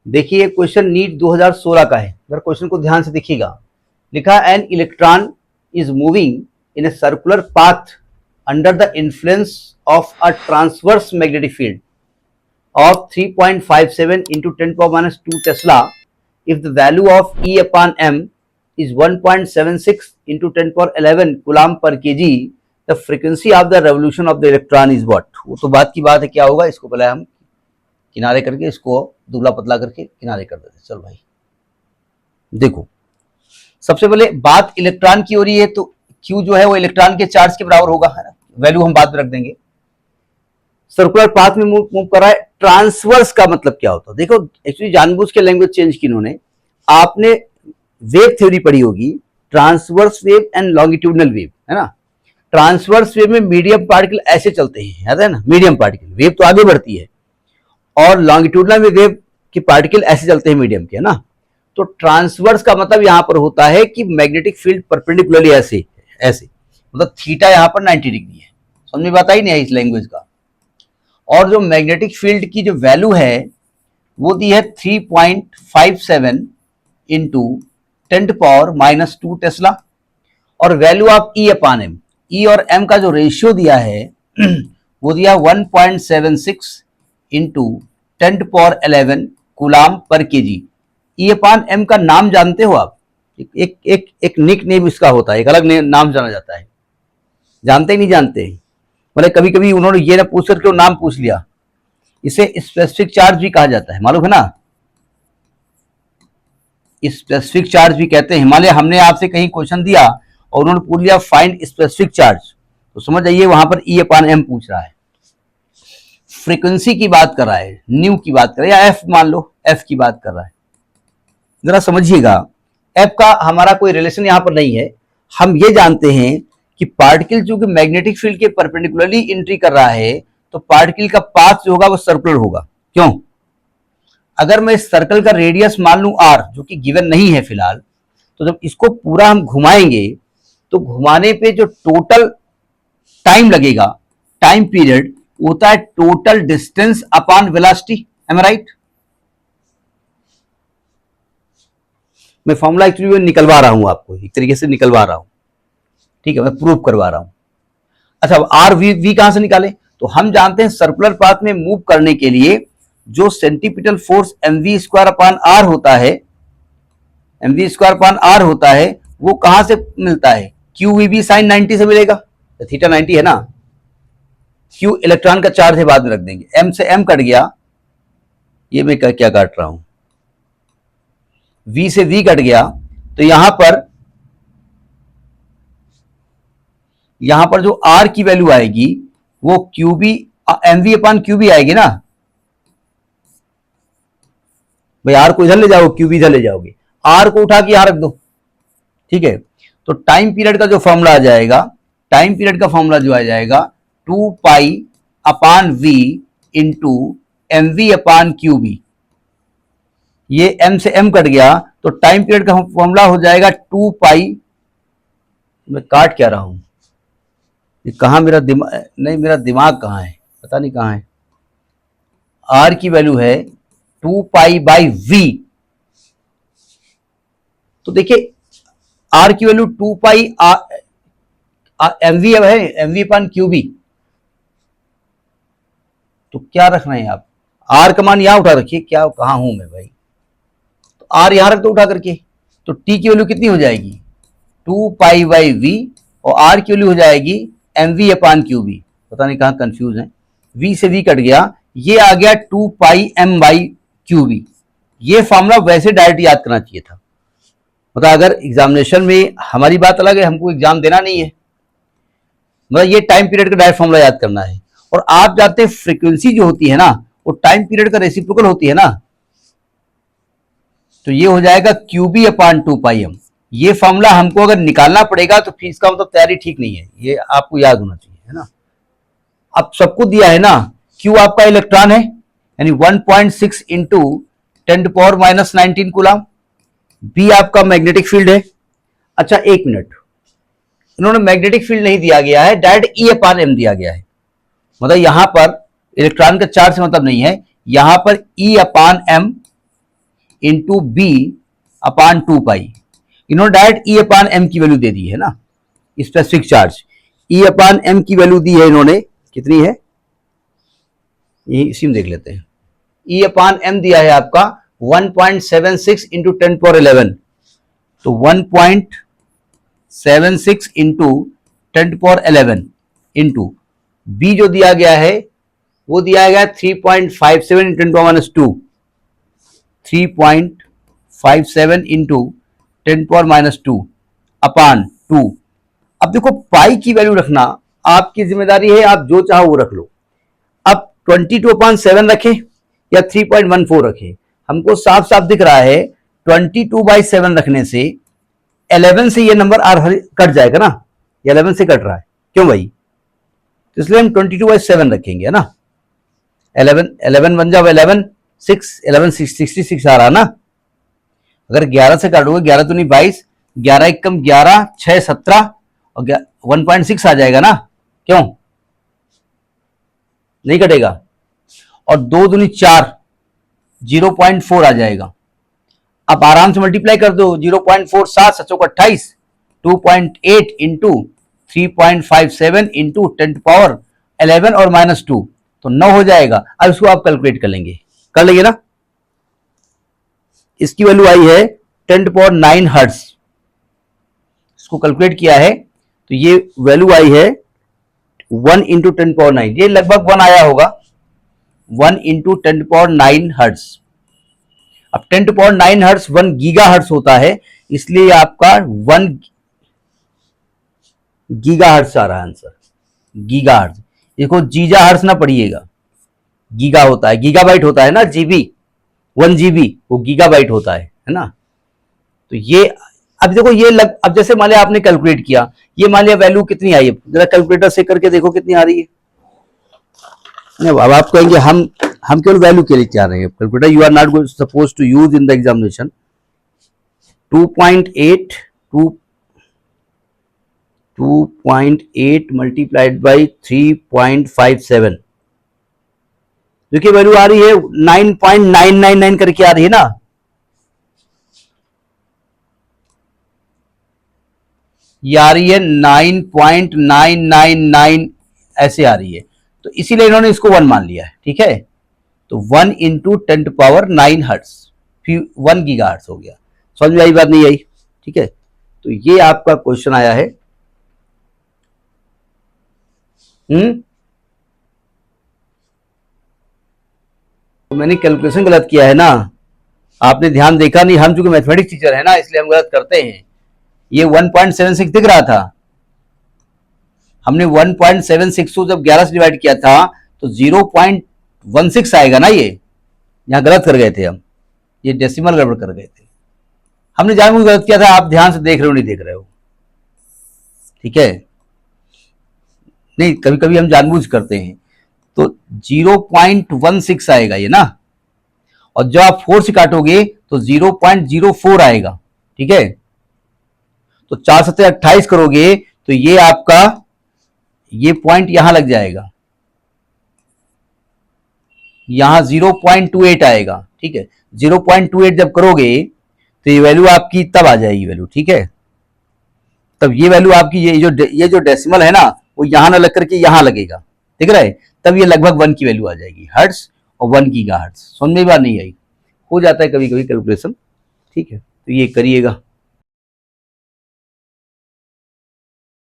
देखिए question NEET 2016 का है, अगर क्वेश्चन को ध्यान से देखिएगा। लिखा an electron is moving in a circular path under the influence of a transverse magnetic field of 3.57 into 10 power minus 2 Tesla if the value of E upon m is 1.76 into 10 power 11 Coulomb per kg, the frequency of the revolution of the electron is what? वो तो बात की बात है, क्या होगा इसको पहले हम किनारे करके इसको दुबला पतला करके किनारे कर देते। चल भाई देखो, सबसे पहले बात इलेक्ट्रॉन की हो रही है तो Q जो है वो इलेक्ट्रॉन के चार्ज के बराबर होगा, है ना। वैल्यू हम बाद में रख देंगे। सर्कुलर पाथ में मूव कर रहा है। ट्रांसवर्स का मतलब क्या होता है? देखो एक्चुअली जानबूझ के लैंग्वेज चेंज की इन्होंने। आपने वेव थ्योरी पढ़ी होगी, transverse wave and longitudinal wave, है ना। ट्रांसवर्स वेव में मीडियम पार्टिकल ऐसे चलते हैं, याद है ना, मीडियम पार्टिकल, वेव तो आगे बढ़ती है, और लॉन्गिट्यूडनल में वेव के पार्टिकल ऐसे चलते हैं मीडियम के, है ना। तो ट्रांसवर्स का मतलब यहां पर होता है कि मैग्नेटिक फील्ड परपेंडिकुलरली ऐसे ऐसे, मतलब थीटा यहां पर 90 डिग्री है। समझ में बात आई नहीं है इस लैंग्वेज का। और जो मैग्नेटिक फील्ड की जो वैल्यू है वो दी है 3.57 इंटू 10 पावर माइनस 2 टेस्ला, और value of E upon M, E और एम का जो रेशियो दिया है वो दिया 1.76 इंटू 10 पावर 11 कूलाम पर केजी। ई अपान एम का नाम जानते हो आप? एक निक नेम इसका होता है, एक अलग नाम जाना जाता है। जानते ही नहीं जानते? मतलब कभी कभी उन्होंने ये ना पूछ करके नाम पूछ लिया। इसे स्पेसिफिक चार्ज भी कहा जाता है, मालूम है ना। स्पेसिफिक चार्ज भी कहते हैं। हिमालय हमने आपसे कहीं क्वेश्चन दिया और उन्होंने पूछ लिया फाइंड स्पेसिफिक चार्ज, तो समझ जाइए वहां पर ई अपान एम पूछ रहा है, फ्रीक्वेंसी की बात कर रहा है, न्यू की बात कर रहा है, या एफ मान लो एफ की बात कर रहा है। जरा समझिएगा, एफ का हमारा कोई रिलेशन यहां पर नहीं है। हम ये जानते हैं कि पार्टिकल चूंकि मैग्नेटिक फील्ड के परपेंडिकुलरली एंट्री कर रहा है तो पार्टिकल का पाथ जो होगा वो सर्कुलर होगा। क्यों? अगर मैं इस सर्कल का रेडियस मान लूं r, जो कि गिवन नहीं है फिलहाल, तो जब इसको पूरा हम घुमाएंगे तो घुमाने पे जो टोटल टाइम लगेगा, टाइम पीरियड, होता है total distance upon velocity. Am I right? मैं फॉर्मूला एक्चुअली निकलवा रहा हूं, आपको एक तरीके से निकलवा रहा हूं, ठीक है, मैं प्रूव करवा रहा हूं। अच्छा, अब आर वी कहां से निकाले? तो हम जानते हैं सर्कुलर पाथ में मूव करने के लिए जो centripetal force mv square upon R होता है, mv स्क्वायर अपॉन आर होता है, वो कहां से मिलता है? QVB साइन 90 से मिलेगा, थीटा 90 है ना। Q इलेक्ट्रॉन का चार्ज है, बाद में रख देंगे। m से m कट गया, ये मैं क्या काट रहा हूं, v से v कट गया, तो यहां पर जो r की वैल्यू आएगी वो QB mv अपॉन QB आएगी ना भाई। r को इधर ले जाओ, QB इधर ले जाओगे, r को उठा के यहां रख दो, ठीक है। तो टाइम पीरियड का जो फॉर्मूला आ जाएगा, टाइम पीरियड का फॉर्मूला जो आ जाएगा 2 पाई अपान v इंटू mv अपान QB। ये m से m कट गया तो टाइम पीरियड का फॉर्मूला हो जाएगा 2 पाई, मैं काट क्या रहा हूं, ये कहां मेरा दिमाग, नहीं मेरा दिमाग कहां है, पता नहीं कहां है। r की वैल्यू है 2 पाई बाई v, तो देखिए r की वैल्यू 2 पाई mv है, mv अपान QB। तो क्या रखना है आप? r का मान यहां उठा रखिए, क्या कहां हूं मैं भाई, तो r यहां रख दो उठा करके, तो t की वैल्यू कितनी हो जाएगी? 2 पाई बाई v, और r की वैल्यू हो जाएगी mv अपान QB। पता नहीं कहां कंफ्यूज है, v से v कट गया, ये आ गया 2 पाई m बाई QB। ये फॉर्मूला वैसे डायरेक्ट याद करना चाहिए था, मतलब अगर एग्जामिनेशन में, हमारी बात अलग है, हमको एग्जाम देना नहीं है, मतलब ये टाइम पीरियड का डायरेक्ट फॉर्मूला याद करना है। और आप जानते हैं फ्रीक्वेंसी जो होती है ना वो टाइम पीरियड का रेसिप्रोकल होती है ना, तो ये हो जाएगा QB अपान 2 पाई m। ये फॉर्मूला हमको अगर निकालना पड़ेगा तो फिर इसका मतलब तैयारी ठीक नहीं है, ये आपको याद होना चाहिए, है ना। अब सबको दिया है ना, Q आपका इलेक्ट्रॉन है, यानी 1.6 into 10 power minus 19 coulomb. B आपका मैग्नेटिक फील्ड है। अच्छा एक मिनट, इन्होंने मैग्नेटिक फील्ड नहीं दिया गया है, डायरेक्ट E अपान M दिया गया है, मतलब यहां पर इलेक्ट्रॉन का चार्ज से मतलब नहीं है, यहां पर E अपान M इंटू बी अपान 2 पाई। इन्होंने डायरेक्ट ई अपान एम की वैल्यू दे दी है ना, स्पेसिफिक चार्ज ई अपान एम की वैल्यू दी है इन्होंने, कितनी है ये इसी में देख लेते हैं। ई अपान एम दिया है आपका 1.76 इंटू 10^11, तो 1.76 इंटू 10^11 इंटू बी जो दिया गया है वो दिया गया 3.57 इंटू 10^-2, 3.57 इंटू 10^-2 अपान 2। अब देखो पाई की वैल्यू रखना आपकी जिम्मेदारी है, आप जो चाहो वो रख लो। अब 22/7 रखें या 3.14 रखें, हमको साफ साफ दिख रहा है 22/7 रखने से 11 से ये नंबर कट जाएगा ना, 11 से कट रहा है, क्यों भाई? तो इसलिए हम 22/7 रखेंगे, है ना। 11 बन जाओ 11 66 आ रहा ना। अगर 11 से काटोगे, 11 तो नहीं 22, 11 एकम 11, 6 17 और 1.6 आ जाएगा ना, क्यों नहीं कटेगा? और 2 दूनी 4, 0.4 आ जाएगा। अब आराम से मल्टीप्लाई कर दो, 0.4 7 7 28, 2.8 इंटू 3.57 इंटू 10^11 और -2 तो 9 हो जाएगा। अब इसको आप कैलकुलेट कर लेंगे ना। इसकी वैल्यू आई है 10^9 हर्ट्ज, इसको कैलकुलेट किया है तो ये वैल्यू आई है 1 इंटू 10^9, ये लगभग 1 आया होगा, 1 इंटू 10^9 हर्ट्ज। अब 10^9 हर्ट्ज 1 गीगा हर्ट्ज होता है, इसलिए आपका 1 गीगा हर्ट्ज आ रहा है आंसर, गीगा हर्ट्ज। इसको जीजा हर्ट्ज ना पढ़िएगा, गीगा होता है, गीगाबाइट होता है ना, जीबी 1 GB वो गीगाबाइट होता है ना। तो ये अब देखो ये अब जैसे मान लिया आपने कैलकुलेट किया, ये मान लिया वैल्यू कितनी आई है, जरा कैलकुलेटर से करके देखो कितनी आ रही है। नहीं, अब आप कहेंगे हम केवल वैल्यू के लिए चाह रहे हैं calculator, you are not suppose to use in the examination. 2.8 multiplied by 3.57, देखिए वैल्यू आ रही है 9.999 करके आ रही है ना। ये आ रही है 9.999 ऐसे आ रही है, तो इसीलिए इन्होंने इसको 1 मान लिया है, ठीक है। तो 1 इंटू 10^9 हर्ट्ज, फिर 1 गीगा हर्ट्ज हो गया। समझ में आई बात, नहीं आई? ठीक है, तो ये आपका क्वेश्चन आया है। तो मैंने कैलकुलेशन गलत किया है ना, आपने ध्यान देखा नहीं। हम चूंकि मैथमेटिक्स टीचर है ना, इसलिए हम गलत करते हैं। ये 1.76 दिख रहा था, हमने 1.76 को जब 11 से डिवाइड किया था तो 0.16 आएगा ना, ये यहां गलत कर गए थे हम, ये डेसिमल गड़बड़ कर गए थे, हमने जानबूझ गलत किया था। आप ध्यान से देख रहे हो नहीं देख रहे हो, ठीक है। नहीं, कभी कभी हम जानबूझ करते हैं, तो 0.16 आएगा ये ना, और जब आप 4 से काटोगे तो 0.04 आएगा, ठीक है। तो 4 7 28 करोगे तो ये आपका ये पॉइंट यहां लग जाएगा, यहां 0.28 आएगा, ठीक है। 0.28 जब करोगे तो ये वैल्यू आपकी तब आ जाएगी वैल्यू, ठीक है। तब ये वैल्यू आपकी ये जो डेसिमल है ना, वो यहां ना लग करके यहां लगेगा, ठीक है। तब ये लगभग 1 की वैल्यू आ जाएगी हर्ट्ज और 1 गीगा हर्ट्ज। समझ में बात नहीं आई? हो जाता है कभी कभी कैलकुलेशन, ठीक है। तो ये करिएगा।